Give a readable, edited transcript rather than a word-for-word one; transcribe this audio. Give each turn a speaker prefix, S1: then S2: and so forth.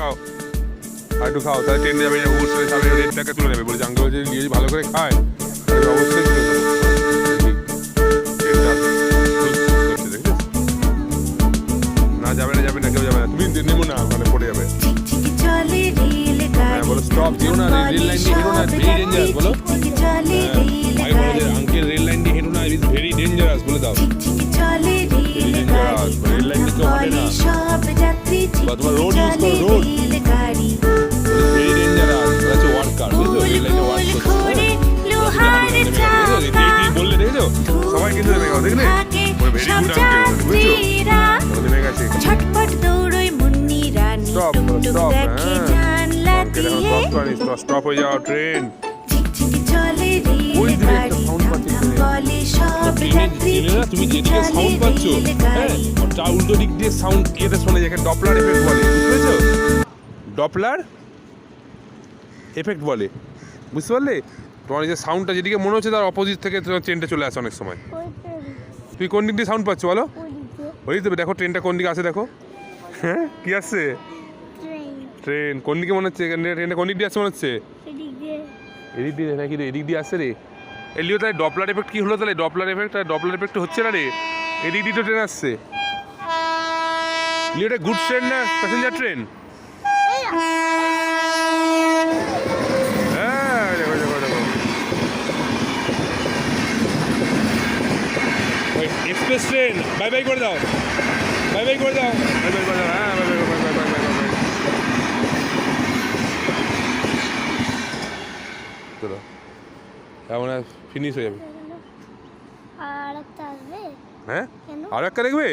S1: খাও আর একটু খাও, তাহলে ট্রেন যাবে, অবশ্যই তাহলে রেটটাকে তুলে নেবে। বলে আঙ্কেল যদি নিয়ে ভালো করে খায় তাহলে অবশ্যই তুলে দেবো। না যাবে না, যাবে না, কেউ যাবে না, তুমি নেবো না, ওখানে পড়ে যাবে। হ্যাঁ বলো স্টপ, যেও না, রেল লাইন দিয়ে হেরো না, ভেরি ডেঞ্জারাস। বলো আমি বলো যে আঙ্কেল রেল লাইন দিয়ে হেরো না, ইট ইজ ভেরি ডেঞ্জারাস। বলে দাও ভেরি ডেঞ্জারাস, রেল লাইন দিয়ে কেউ হাঁটে না, বা তোমার রোড ইউজ করো, রোড ভেরি ডেঞ্জারাস। হচ্ছে ওয়ার্কার, বুঝছো, রেল লাইনে ওয়ার্ক করছে। বললে দেখেছো সবাই কিন্তু নেমে গেল, দেখলে ভেরি গুড আঙ্কেল, বুঝছো, নেমে গেছে। স্টপ স্টপ, হ্যাঁ স্টপ হয়ে যাও ট্রেন। ওই দিকে একটা সাউন্ড পাচ্ছি, তুমি যেদিকে সাউন্ড পাচ্ছ, হ্যাঁ তার উল্টো দিক দিয়ে সাউন্ড ইয়েতে শোনা যায়, ডপলার এফেক্ট বলে, বুঝেছো, ডপলার এফেক্ট বলে, বুঝতে পারলে? তোমার যে সাউন্ডটা যেদিকে মনে হচ্ছে তার অপোজিট থেকে ট্রেনটা চলে আসে অনেক সময়। তুমি কোন দিক দিয়ে সাউন্ড পাচ্ছ বলো? ওই তো দেখো ট্রেনটা কোন দিকে আসে, দেখো, হ্যাঁ কি আসছে, ট্রেন কোন দিকে মনে হচ্ছে, ট্রেনটা কোন দিক দিয়ে আসছে মনে হচ্ছে, এদিক দিয়ে নাকি রে, এদিক দিয়ে আসছে রে। এলিও তাই ডপলার এফেক্ট কি হলো তাহলে? ডপলার এফেক্ট হচ্ছে না রে, এদিক দিয়ে তো ট্রেন আসছে। এলিও এটা গুডস ট্রেন না প্যাসেঞ্জার ট্রেন? হ্যাঁ দেখো দেখো দেখো, এক্সপ্রেস ট্রেন, বাই বাই করে দাও, বাই বাই করে দাও, বাই বাই করে দাও, হ্যাঁ bye bye bye bye bye bye bye. চলো এমন ফিনিশ হয়ে যাবে।
S2: আর একটা আসবে?
S1: হ্যাঁ আর একটা দেখবে?